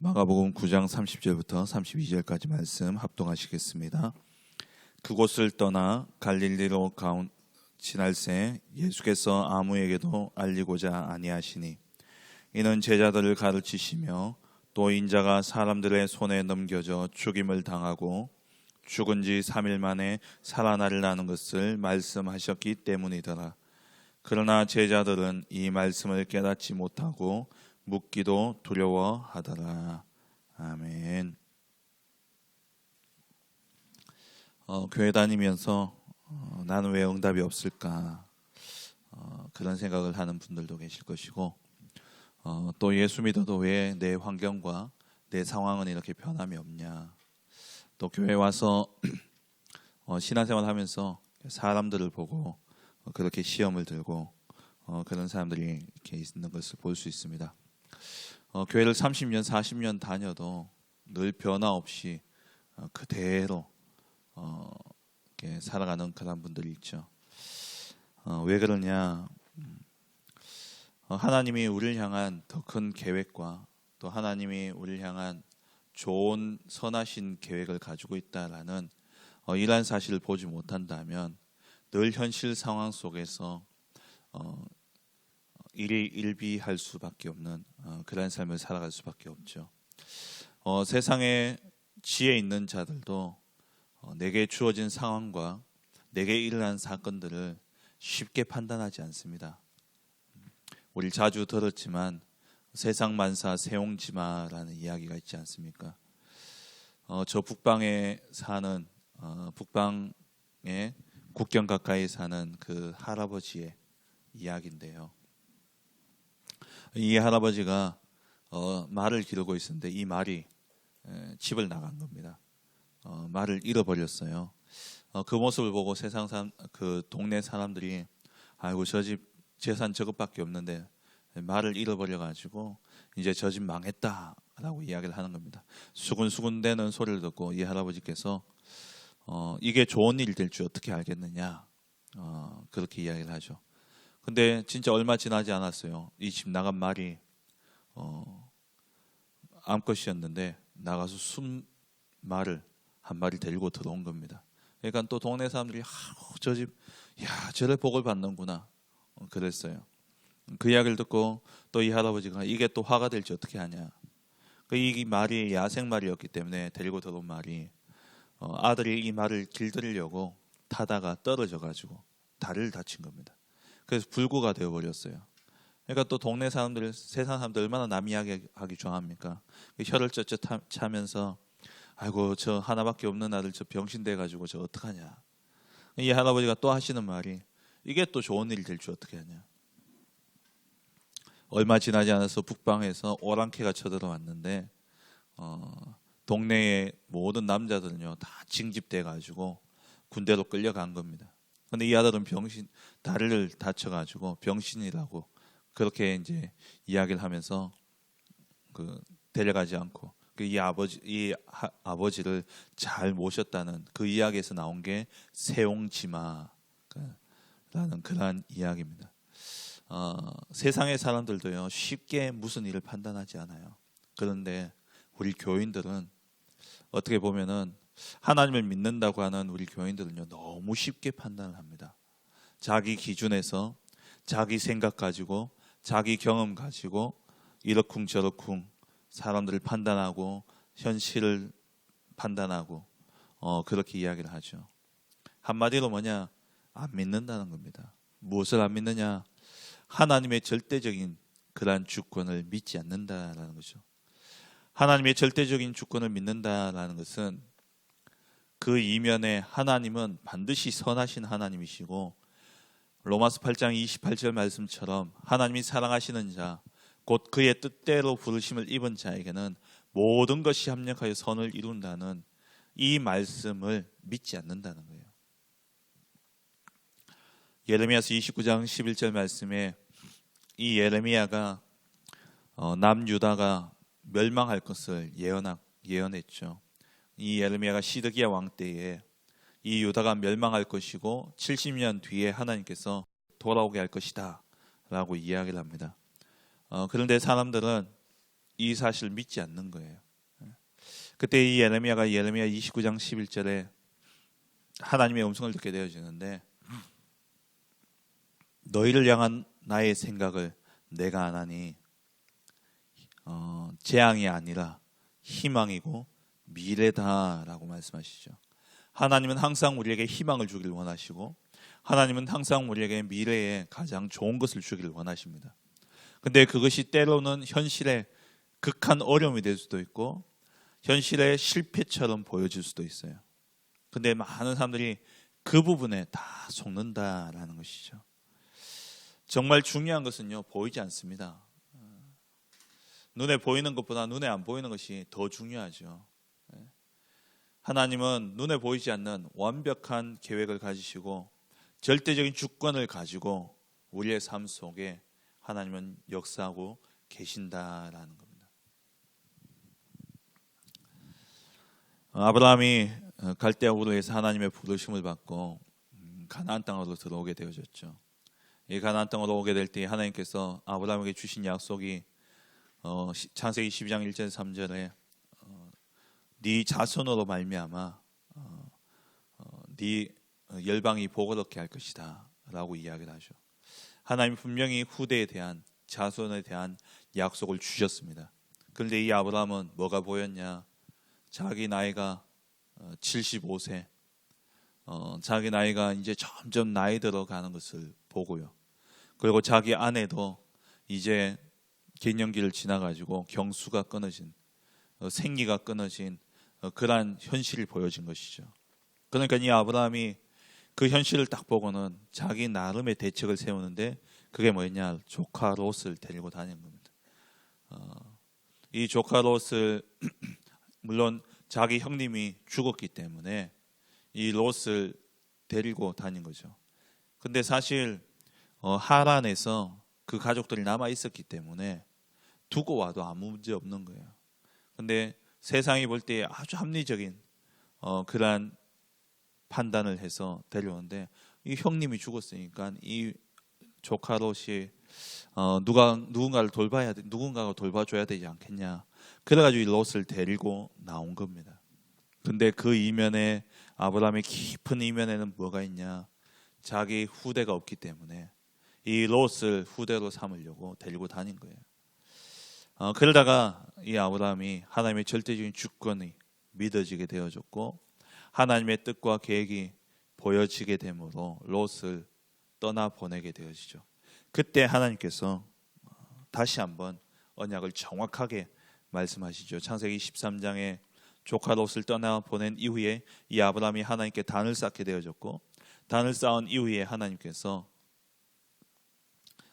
마가복음 9장 30절부터 32절까지 말씀 합독하시겠습니다. 그곳을 떠나 갈릴리로 지날새 예수께서 아무에게도 알리고자 아니하시니 이는 제자들을 가르치시며 또 인자가 사람들의 손에 넘겨져 죽임을 당하고 죽은 지 3일 만에 살아나리라는 것을 말씀하셨기 때문이더라. 그러나 제자들은 이 말씀을 깨닫지 못하고 묻기도 두려워하더라. 아멘. 교회 다니면서 나는 왜 응답이 없을까 그런 생각을 하는 분들도 계실 것이고 또 예수 믿어도 왜 내 환경과 내 상황은 이렇게 변함이 없냐, 또 교회 와서 신앙생활 하면서 사람들을 보고 그렇게 시험을 들고 그런 사람들이 이렇게 있는 것을 볼 수 있습니다. 교회를 30년, 40년 다녀도 늘 변화 없이 그대로 이렇게 살아가는 그런 분들이 있죠. 왜 그러냐? 하나님이 우리를 향한 더 큰 계획과 또 하나님이 우리를 향한 좋은 선하신 계획을 가지고 있다라는 이러한 사실을 보지 못한다면 늘 현실 상황 속에서 일비할 수밖에 없는 그런 삶을 살아갈 수밖에 없죠. 세상에 지혜 있는 자들도 내게 주어진 상황과 내게 일어난 사건들을 쉽게 판단하지 않습니다. 우리 자주 들었지만 세상 만사 세옹지마라는 이야기가 있지 않습니까? 저 북방에 사는 북방의 국경 가까이 사는 그 할아버지의 이야기인데요. 이 할아버지가 말을 기르고 있었는데 이 말이 집을 나간 겁니다. 말을 잃어버렸어요. 그 모습을 보고 세상 그 동네 사람들이 아이고 저 집 재산 저것밖에 없는데 말을 잃어버려가지고 이제 저 집 망했다라고 이야기를 하는 겁니다. 수군수군대는 소리를 듣고 이 할아버지께서 이게 좋은 일이 될 줄 어떻게 알겠느냐, 그렇게 이야기를 하죠. 근데 진짜 얼마 지나지 않았어요. 이 집 나간 말이 암컷이었는데 나가서 순말을 한 마리 데리고 들어온 겁니다. 그러니까 또 동네 사람들이 저 집, 야 저래 복을 받는구나 그랬어요. 그 이야기를 듣고 또 이 할아버지가 이게 또 화가 될지 어떻게 하냐. 이 말이 야생 말이었기 때문에 데리고 들어온 말이 아들이 이 말을 길들이려고 타다가 떨어져가지고 다리를 다친 겁니다. 그래서 불구가 되어버렸어요. 그러니까 또 동네 사람들, 세상 사람들 얼마나 남 이야기하기 좋아합니까? 혀를 쩌쩌 차면서 아이고 저 하나밖에 없는 아들 저 병신 돼가지고 저 어떡하냐. 이 할아버지가 또 하시는 말이 이게 또 좋은 일이 될 줄 어떻게 하냐. 얼마 지나지 않아서 북방에서 오랑캐가 쳐들어왔는데 동네의 모든 남자들은요 다 징집돼가지고 군대로 끌려간 겁니다. 근데 이 아들은 다리를 다쳐가지고 병신이라고 그렇게 이제 이야기를 하면서 데려가지 않고 이 아버지를 잘 모셨다는 그 이야기에서 나온 게 세옹지마라는 그러한 이야기입니다. 세상의 사람들도요 쉽게 무슨 일을 판단하지 않아요. 그런데 우리 교인들은 어떻게 보면은 하나님을 믿는다고 하는 우리 교인들은요 너무 쉽게 판단을 합니다. 자기 기준에서 자기 생각 가지고 자기 경험 가지고 이러쿵 저러쿵 사람들을 판단하고 현실을 판단하고 그렇게 이야기를 하죠. 한마디로 뭐냐, 안 믿는다는 겁니다. 무엇을 안 믿느냐, 하나님의 절대적인 그러한 주권을 믿지 않는다라는 거죠. 하나님의 절대적인 주권을 믿는다라는 것은 그 이면에 하나님은 반드시 선하신 하나님이시고 로마서 8장 28절 말씀처럼 하나님이 사랑하시는 자 곧 그의 뜻대로 부르심을 입은 자에게는 모든 것이 합력하여 선을 이룬다는 이 말씀을 믿지 않는다는 거예요. 예레미야서 29장 11절 말씀에 이 예레미야가 남유다가 멸망할 것을 예언했죠. 이 예레미야가 시드기야 왕 때에 이 유다가 멸망할 것이고 70년 뒤에 하나님께서 돌아오게 할 것이다 라고 이야기를 합니다. 그런데 사람들은 이 사실을 믿지 않는 거예요. 그때 이 예레미야 29장 11절에 하나님의 음성을 듣게 되어지는데, 너희를 향한 나의 생각을 내가 안 하니 재앙이 아니라 희망이고 미래다라고 말씀하시죠. 하나님은 항상 우리에게 희망을 주기를 원하시고, 하나님은 항상 우리에게 미래에 가장 좋은 것을 주기를 원하십니다. 근데 그것이 때로는 현실의 극한 어려움이 될 수도 있고 현실의 실패처럼 보여질 수도 있어요. 근데 많은 사람들이 그 부분에 다 속는다라는 것이죠. 정말 중요한 것은요, 보이지 않습니다. 눈에 보이는 것보다 눈에 안 보이는 것이 더 중요하죠. 하나님은 눈에 보이지 않는 완벽한 계획을 가지시고 절대적인 주권을 가지고 우리의 삶 속에 하나님은 역사하고 계신다라는 겁니다. 아브라함이 갈대아 우르에서 하나님의 부르심을 받고 가나안 땅으로 들어오게 되어졌죠. 이 가나안 땅으로 오게 될 때 하나님께서 아브라함에게 주신 약속이 창세기 12장 1절 3절에 네 자손으로 말미암아 네 열방이 복을 얻게 할 것이다 라고 이야기를 하죠. 하나님 분명히 후대에 대한, 자손에 대한 약속을 주셨습니다. 그런데 이 아브라함은 뭐가 보였냐? 자기 나이가 75세, 자기 나이가 이제 점점 나이 들어가는 것을 보고요. 그리고 자기 아내도 이제 갱년기를 지나가지고 경수가 끊어진, 생리가 끊어진 그러한 현실이 보여진 것이죠. 그러니까 이 아브라함이 그 현실을 딱 보고는 자기 나름의 대책을 세우는데, 그게 뭐였냐? 조카 롯을 데리고 다닌 겁니다. 이 조카 롯을 물론 자기 형님이 죽었기 때문에 이 롯을 데리고 다닌 거죠. 근데 사실 하란에서 그 가족들이 남아 있었기 때문에 두고 와도 아무 문제 없는 거예요. 근데 세상이 볼 때 아주 합리적인 그러한 판단을 해서 데려오는데, 이 형님이 죽었으니까 이 조카 롯이 누군가를 돌봐야 돼, 누군가가 돌봐줘야 되지 않겠냐. 그래가지고 이 롯을 데리고 나온 겁니다. 근데 그 이면에, 아브라함의 깊은 이면에는 뭐가 있냐? 자기 후대가 없기 때문에 이 롯을 후대로 삼으려고 데리고 다닌 거예요. 그러다가 이 아브라함이 하나님의 절대적인 주권이 믿어지게 되어졌고 하나님의 뜻과 계획이 보여지게 되므로 롯을 떠나 보내게 되어지죠. 그때 하나님께서 다시 한번 언약을 정확하게 말씀하시죠. 창세기 13장에 조카 롯을 떠나 보낸 이후에 이 아브라함이 하나님께 단을 쌓게 되어졌고, 단을 쌓은 이후에 하나님께서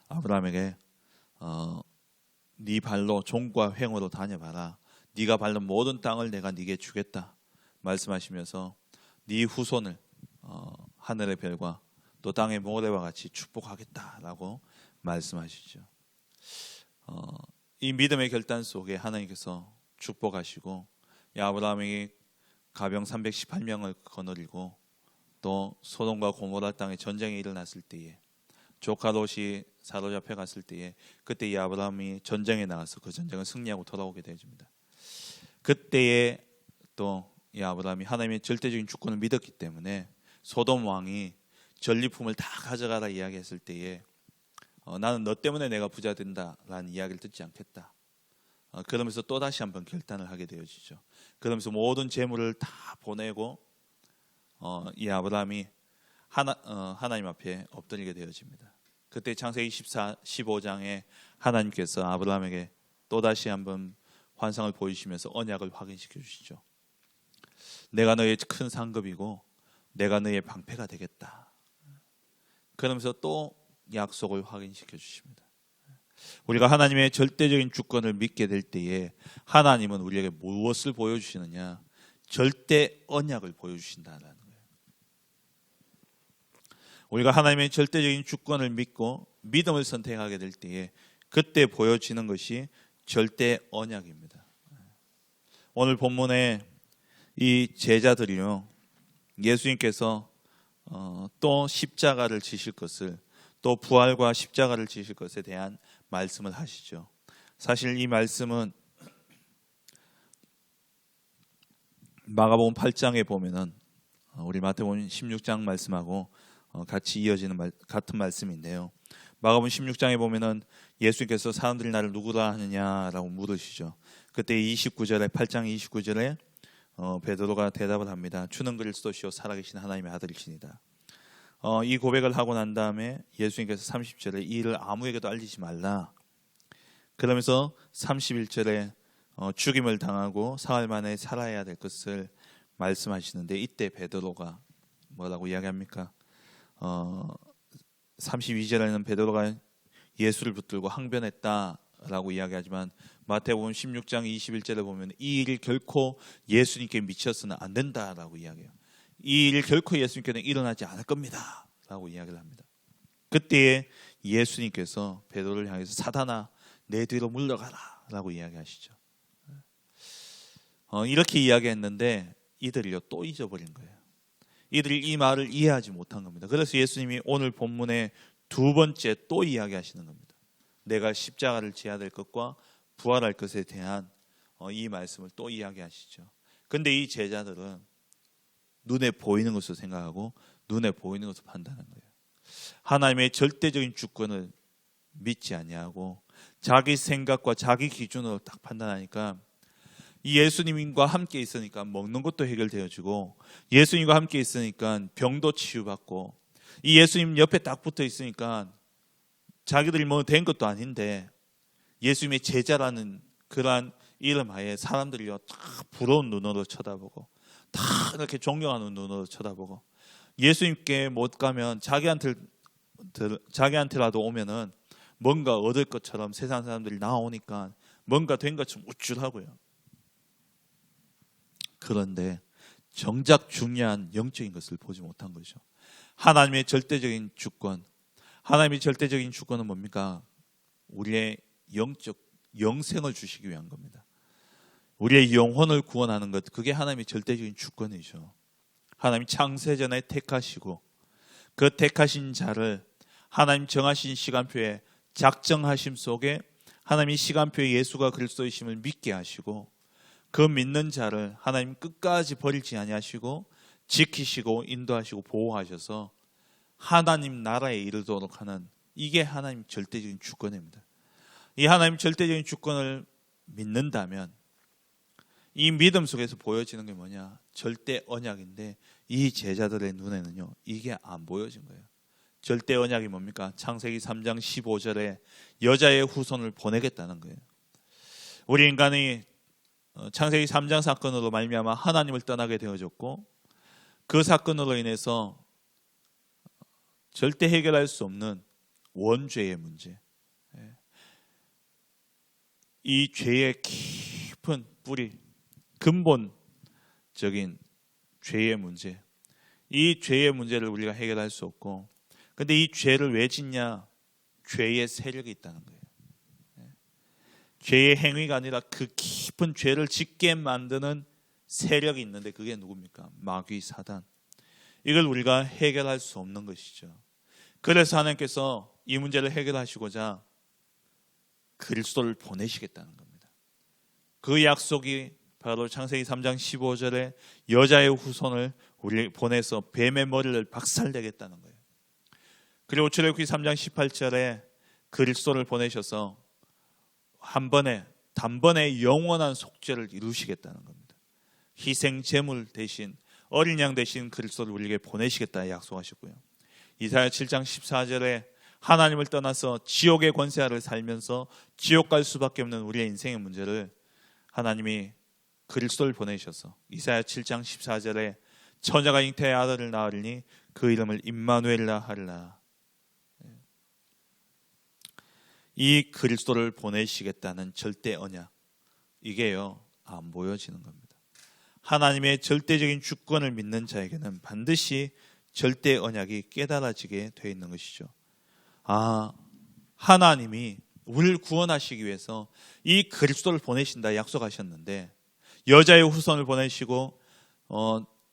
아브라함에게 네 발로 종과 횡으로 다녀봐라. 네가 밟는 모든 땅을 내가 네게 주겠다 말씀하시면서 네 후손을 하늘의 별과 또 땅의 모래와 같이 축복하겠다라고 말씀하시죠. 이 믿음의 결단 속에 하나님께서 축복하시고 아브라함이 가병 318명을 거느리고 또 소돔과 고모라 땅에 전쟁이 일어났을 때에 조카 롯이 사로잡혀 갔을 때에 그때 이 아브라함이 전쟁에 나가서 그 전쟁을 승리하고 돌아오게 되어집니다. 그때에 또 이 아브라함이 하나님의 절대적인 주권을 믿었기 때문에 소돔 왕이 전리품을 다 가져가라 이야기했을 때에 나는 너 때문에 내가 부자 된다라는 이야기를 듣지 않겠다. 그러면서 또 다시 한번 결단을 하게 되어지죠. 그러면서 모든 재물을 다 보내고 이 아브라함이 하나님 앞에 엎드리게 되어집니다. 그때 창세기 15장에 하나님께서 아브라함에게 또 다시 한번 환상을 보이시면서 언약을 확인시켜 주시죠. 내가 너의 큰 상급이고 내가 너의 방패가 되겠다. 그러면서 또 약속을 확인시켜 주십니다. 우리가 하나님의 절대적인 주권을 믿게 될 때에 하나님은 우리에게 무엇을 보여주시느냐? 절대 언약을 보여주신다는 거예요. 우리가 하나님의 절대적인 주권을 믿고 믿음을 선택하게 될 때에 그때 보여지는 것이 절대 언약입니다. 오늘 본문에 이 제자들이요, 예수님께서 또 십자가를 지실 것을, 또 부활과 십자가를 지실 것에 대한 말씀을 하시죠. 사실 이 말씀은 마가복음 8장에 보면은 우리 마태복음 16장 말씀하고 같이 이어지는 같은 말씀인데요. 마가복음 16장에 보면은 예수님께서 사람들이 나를 누구라 하느냐라고 물으시죠. 그때 29절에 8장 29절에 베드로가 대답을 합니다. 주는 그리스도시요 살아계신 하나님의 아들이시니다. 이 고백을 하고 난 다음에 예수님께서 30절에 이 일을 아무에게도 알리지 말라. 그러면서 31절에 죽임을 당하고 사흘 만에 살아야 될 것을 말씀하시는데, 이때 베드로가 뭐라고 이야기합니까? 32절에는 베드로가 예수를 붙들고 항변했다라고 이야기하지만 마태복음 16장 21절에 보면 이 일이 결코 예수님께 미쳐서는 안 된다라고 이야기해요. 이 일 결코 예수님께는 일어나지 않을 겁니다 라고 이야기를 합니다. 그때에 예수님께서 베드로를 향해서 사단아 내 뒤로 물러가라 라고 이야기하시죠. 이렇게 이야기했는데 이들이요 또 잊어버린 거예요. 이들이 이 말을 이해하지 못한 겁니다. 그래서 예수님이 오늘 본문에 두 번째 또 이야기하시는 겁니다. 내가 십자가를 지어야 될 것과 부활할 것에 대한 이 말씀을 또 이야기하시죠. 근데 이 제자들은 눈에 보이는 것으로 생각하고 눈에 보이는 것으로 판단한 거예요. 하나님의 절대적인 주권을 믿지 아니하고 자기 생각과 자기 기준으로 딱 판단하니까 이 예수님과 함께 있으니까 먹는 것도 해결되어지고 예수님과 함께 있으니까 병도 치유받고 이 예수님 옆에 딱 붙어 있으니까 자기들이 뭐 된 것도 아닌데 예수님의 제자라는 그러한 이름 하에 사람들이요 다 부러운 눈으로 쳐다보고 다 이렇게 존경하는 눈으로 쳐다보고 예수님께 못 가면 자기한테라도 오면은 뭔가 얻을 것처럼 세상 사람들이 나오니까 뭔가 된 것처럼 우쭐하고요. 그런데 정작 중요한 영적인 것을 보지 못한 거죠. 하나님의 절대적인 주권, 하나님의 절대적인 주권은 뭡니까? 우리의 영적 영생을 주시기 위한 겁니다. 우리의 영혼을 구원하는 것, 그게 하나님의 절대적인 주권이죠. 하나님 창세전에 택하시고 그 택하신 자를 하나님 정하신 시간표에 작정하심 속에 하나님이 시간표에 예수가 그리스도이심을 믿게 하시고 그 믿는 자를 하나님 끝까지 버리지 아니하시고 지키시고 인도하시고 보호하셔서 하나님 나라에 이르도록 하는, 이게 하나님 절대적인 주권입니다. 이 하나님 절대적인 주권을 믿는다면 이 믿음 속에서 보여지는 게 뭐냐? 절대 언약인데 이 제자들의 눈에는요 이게 안 보여진 거예요. 절대 언약이 뭡니까? 창세기 3장 15절에 여자의 후손을 보내겠다는 거예요. 우리 인간이 창세기 3장 사건으로 말미암아 하나님을 떠나게 되어졌고 그 사건으로 인해서 절대 해결할 수 없는 원죄의 문제, 이 죄의 깊은 뿌리, 근본적인 죄의 문제, 이 죄의 문제를 우리가 해결할 수 없고, 근데 이 죄를 왜 짓냐? 죄의 세력이 있다는 거예요. 죄의 행위가 아니라 그 깊은 죄를 짓게 만드는 세력이 있는데 그게 누굽니까? 마귀 사단. 이걸 우리가 해결할 수 없는 것이죠. 그래서 하나님께서 이 문제를 해결하시고자 그리스도를 보내시겠다는 겁니다. 그 약속이 바로 창세기 3장 15절에 여자의 후손을 우리 보내서 뱀의 머리를 박살내겠다는 거예요. 그리고 출애굽기 3장 18절에 그리스도를 보내셔서 단번에 영원한 속죄를 이루시겠다는 겁니다. 희생 제물 대신 어린 양 대신 그리스도를 우리에게 보내시겠다 약속하셨고요. 이사야 7장 14절에 하나님을 떠나서 지옥의 권세 아래 살면서 지옥 갈 수밖에 없는 우리의 인생의 문제를 하나님이 그리스도를 보내셔서 이사야 7장 14절에 처자가 잉태의 아들을 낳으리니 그 이름을 임마누엘라 하리라. 이 그리스도를 보내시겠다는 절대 언약, 이게요 안 보여지는 겁니다. 하나님의 절대적인 주권을 믿는 자에게는 반드시 절대 언약이 깨달아지게 되어 있는 것이죠. 하나님이 우리를 구원하시기 위해서 이 그리스도를 보내신다 약속하셨는데 여자의 후손을 보내시고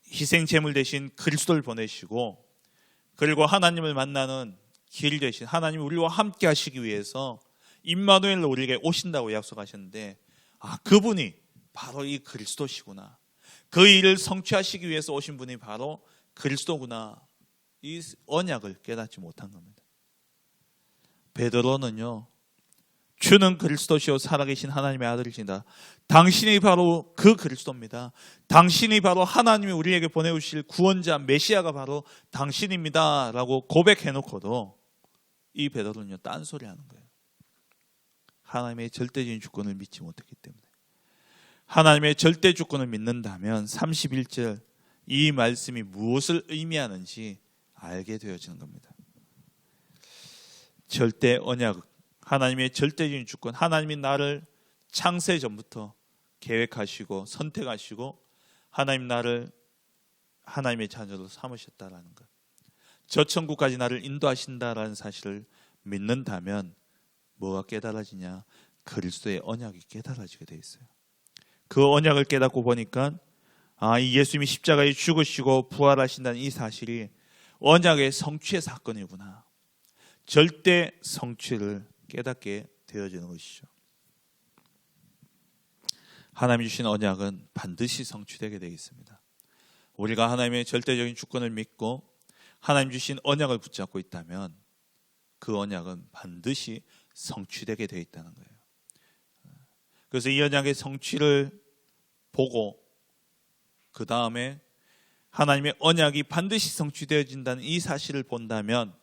희생 제물 대신 그리스도를 보내시고 그리고 하나님을 만나는 길 대신 하나님이 우리와 함께 하시기 위해서 임마누엘로 우리에게 오신다고 약속하셨는데 그분이 바로 이 그리스도시구나. 그 일을 성취하시기 위해서 오신 분이 바로 그리스도구나, 이 언약을 깨닫지 못한 겁니다. 베드로는요, 주는 그리스도시요 살아계신 하나님의 아들이시다, 당신이 바로 그 그리스도입니다, 당신이 바로 하나님이 우리에게 보내주실 구원자 메시아가 바로 당신입니다 라고 고백해놓고도 이 베드로는요 딴소리 하는 거예요. 하나님의 절대적인 주권을 믿지 못했기 때문에. 하나님의 절대 주권을 믿는다면 31절 이 말씀이 무엇을 의미하는지 알게 되어지는 겁니다. 절대 언약, 하나님의 절대적인 주권, 하나님이 나를 창세 전부터 계획하시고 선택하시고 하나님 나를 하나님의 자녀로 삼으셨다라는 것, 저 천국까지 나를 인도하신다라는 사실을 믿는다면 뭐가 깨달아지냐? 그리스도의 언약이 깨달아지게 돼 있어요. 그 언약을 깨닫고 보니까 이 예수님이 십자가에 죽으시고 부활하신다는 이 사실이 언약의 성취의 사건이구나, 절대 성취를 깨닫게 되어지는 것이죠. 하나님이 주신 언약은 반드시 성취되게 되어 있습니다. 우리가 하나님의 절대적인 주권을 믿고 하나님 주신 언약을 붙잡고 있다면 그 언약은 반드시 성취되게 되어 있다는 거예요. 그래서 이 언약의 성취를 보고 그 다음에 하나님의 언약이 반드시 성취되어진다는 이 사실을 본다면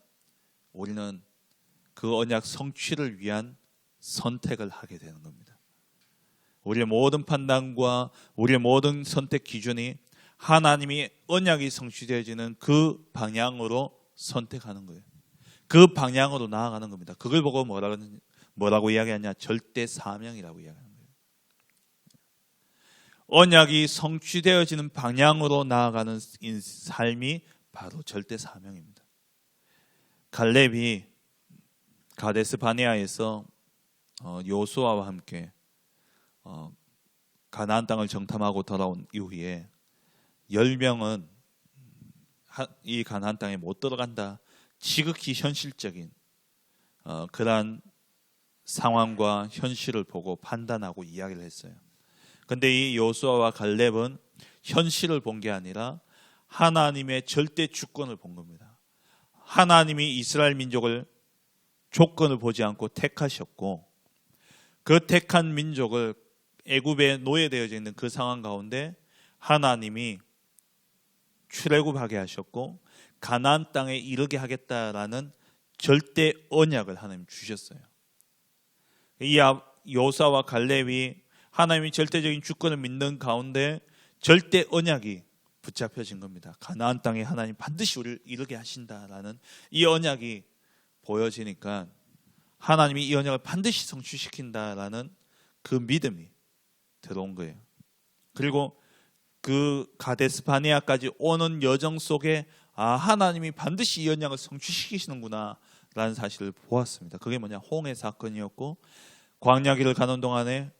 우리는 그 언약 성취를 위한 선택을 하게 되는 겁니다. 우리의 모든 판단과 우리의 모든 선택 기준이 하나님이 언약이 성취되어지는 그 방향으로 선택하는 거예요. 그 방향으로 나아가는 겁니다. 그걸 보고 뭐라고 이야기하냐? 절대 사명이라고 이야기하는 거예요. 언약이 성취되어지는 방향으로 나아가는 삶이 바로 절대 사명입니다. 갈렙이 가데스 바네아에서 요수아와 함께 가나안 땅을 정탐하고 돌아온 이후에 10명은 이 가나안 땅에 못 들어간다, 지극히 현실적인 그러한 상황과 현실을 보고 판단하고 이야기를 했어요. 그런데 이 요수아와 갈렙은 현실을 본 게 아니라 하나님의 절대 주권을 본 겁니다. 하나님이 이스라엘 민족을 조건을 보지 않고 택하셨고 그 택한 민족을 애굽에 노예되어져 있는 그 상황 가운데 하나님이 출애굽하게 하셨고 가나안 땅에 이르게 하겠다라는 절대 언약을 하나님 주셨어요. 이 요사와 갈렙이 하나님이 절대적인 주권을 믿는 가운데 절대 언약이 붙잡혀진 겁니다. 가나안 땅에 하나님 반드시 우리를 이르게 하신다라는 이 언약이 보여지니까 하나님이 이 언약을 반드시 성취시킨다라는 그 믿음이 들어온 거예요. 그리고 그 가데스 바네아까지 오는 여정 속에 하나님이 반드시 이 언약을 성취시키시는구나 라는 사실을 보았습니다. 그게 뭐냐? 홍해 사건이었고 광야길을 가는 동안에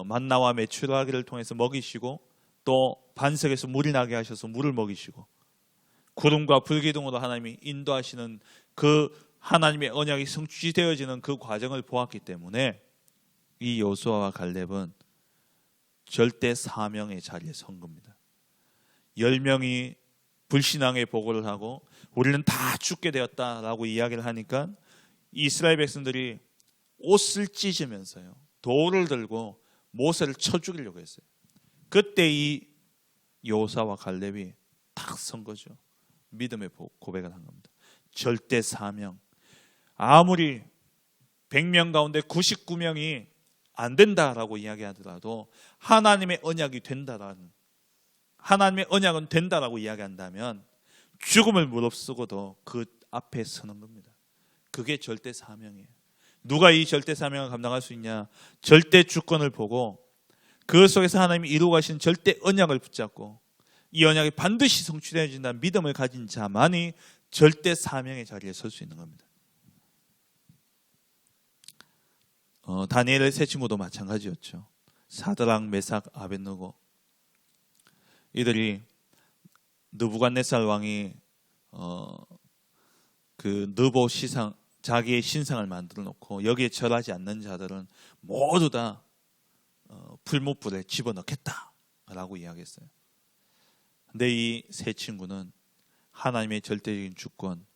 만나와 메추라기를 통해서 먹이시고 또 반석에서 물이 나게 하셔서 물을 먹이시고 구름과 불기둥으로 하나님이 인도하시는 그 하나님의 언약이 성취되어지는 그 과정을 보았기 때문에 이 요수아와 갈렙은 절대 사명의 자리에 선 겁니다. 10명이 불신앙의 보고를 하고 우리는 다 죽게 되었다라고 이야기를 하니까 이스라엘 백성들이 옷을 찢으면서요 돌을 들고 모세를 쳐 죽이려고 했어요. 그때 이 요사와 갈렙이 탁 선 거죠. 믿음의 고백을 한 겁니다. 절대 사명. 아무리 100명 가운데 99명이 안 된다라고 이야기하더라도 하나님의 언약이 된다라는, 하나님의 언약은 된다라고 이야기한다면 죽음을 무릅쓰고도 그 앞에 서는 겁니다. 그게 절대 사명이에요. 누가 이 절대 사명을 감당할 수 있냐? 절대 주권을 보고 그 속에서 하나님이 이루어 가신 절대 언약을 붙잡고 이 언약이 반드시 성취되어진다는 믿음을 가진 자만이 절대 사명의 자리에 설 수 있는 겁니다. 다니엘의 세 친구도 마찬가지였죠. 사드락, 메삭, 아벳느고. 이들이 느부갓네살 왕이 그 느보 시상, 자기의 신상을 만들어 놓고 여기에 절하지 않는 자들은 모두 다 풀무불에 집어넣겠다 라고 이야기했어요. 근데 이 세 친구는 하나님의 절대적인 주권,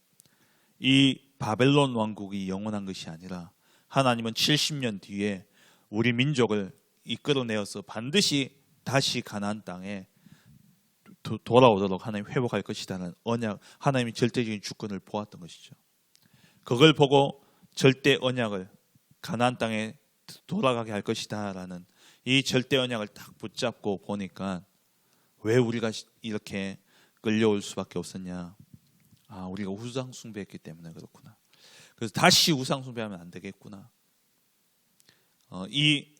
이 바벨론 왕국이 영원한 것이 아니라 하나님은 70년 뒤에 우리 민족을 이끌어내어서 반드시 다시 가나안 땅에 돌아오도록 하나님 회복할 것이라는 언약, 하나님의 절대적인 주권을 보았던 것이죠. 그걸 보고 절대 언약을 가나안 땅에 돌아가게 할 것이다라는 이 절대 언약을 딱 붙잡고 보니까 왜 우리가 이렇게 끌려올 수밖에 없었냐? 아, 우리가 우상 숭배했기 때문에 그렇구나. 그래서 다시 우상 숭배하면 안 되겠구나. 이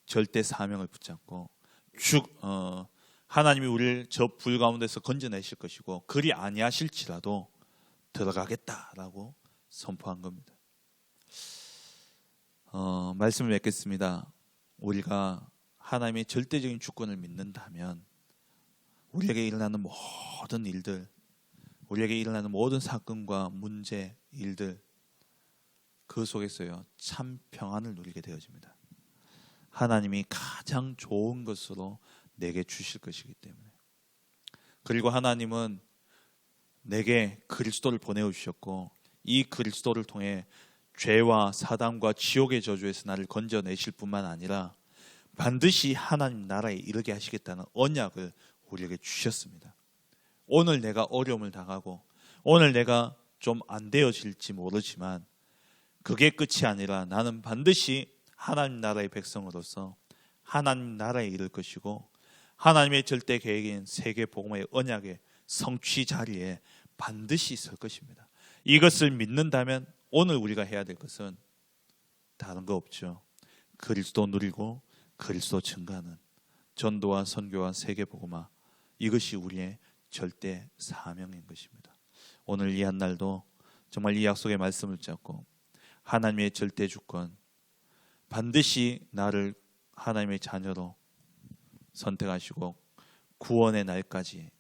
절대 사명을 붙잡고 하나님이 우리를 저 불 가운데서 건져내실 것이고 그리 아니하실지라도 들어가겠다라고 선포한 겁니다. 말씀을 맺겠습니다. 우리가 하나님의 절대적인 주권을 믿는다면 우리에게 일어나는 모든 일들, 우리에게 일어나는 모든 사건과 문제, 일들 그 속에서요 참 평안을 누리게 되어집니다. 하나님이 가장 좋은 것으로 내게 주실 것이기 때문에. 그리고 하나님은 내게 그리스도를 보내주셨고 이 그리스도를 통해 죄와 사단과 지옥의 저주에서 나를 건져내실 뿐만 아니라 반드시 하나님 나라에 이르게 하시겠다는 언약을 우리에게 주셨습니다. 오늘 내가 어려움을 당하고 오늘 내가 좀 안 되어질지 모르지만 그게 끝이 아니라 나는 반드시 하나님 나라의 백성으로서 하나님 나라에 이를 것이고 하나님의 절대 계획인 세계 복음의 언약의 성취 자리에 반드시 설 것입니다. 이것을 믿는다면 오늘 우리가 해야 될 것은 다른 거 없죠. 그리스도 누리고 그리스도 증가하는 전도와 선교와 세계 복음화, 이것이 우리의 절대 사명인 것입니다. 오늘 이 한 날도 정말 이 약속의 말씀을 잡고 하나님의 절대 주권, 반드시 나를 하나님의 자녀로 선택하시고 구원의 날까지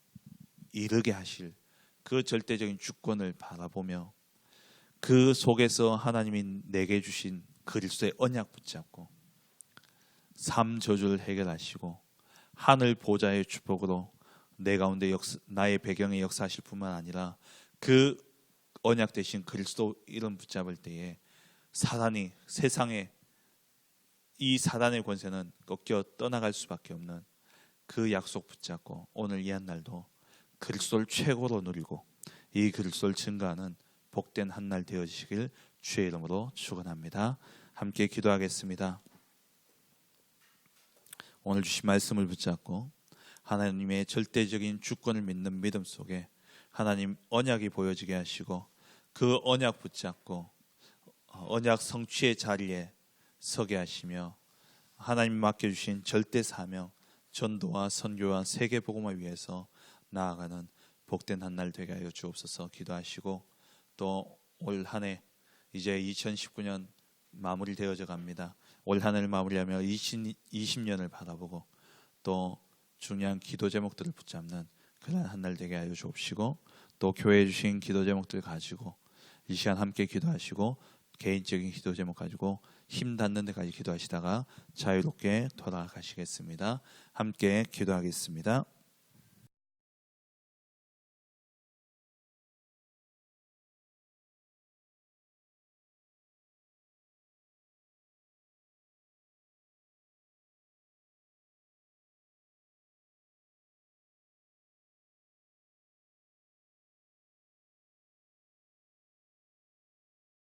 이르게 하실 그 절대적인 주권을 바라보며 그 속에서 하나님이 내게 주신 그리스도의 언약 붙잡고 삶 저주를 해결하시고 하늘 보좌의 축복으로 내 가운데 나의 배경에 역사하실 뿐만 아니라 그 언약 대신 그리스도 이름 붙잡을 때에 사단이 세상에 이 사단의 권세는 꺾여 떠나갈 수밖에 없는 그 약속 붙잡고 오늘 이 한 날도 그리스도를 최고로 누리고 이 그리스도를 증거하는 복된 한 날 되어지시길 주의 이름으로 축원합니다. 함께 기도하겠습니다. 오늘 주신 말씀을 붙잡고 하나님의 절대적인 주권을 믿는 믿음 속에 하나님 언약이 보여지게 하시고 그 언약 붙잡고 언약 성취의 자리에 서게 하시며 하나님 맡겨주신 절대 사명 전도와 선교와 세계 복음을 위해서 나아가는 복된 한 날 되게 하여 주옵소서. 기도하시고 또 올 한 해 이제 2019년 마무리되어져 갑니다. 올 한 해를 마무리하며 20년을 바라보고 또 중요한 기도 제목들을 붙잡는 그런 한 날 되게 하여 주옵시고 또 교회에 주신 기도 제목들 가지고 이 시간 함께 기도하시고 개인적인 기도 제목 가지고 힘 닿는 데까지 기도하시다가 자유롭게 돌아가시겠습니다. 함께 기도하겠습니다.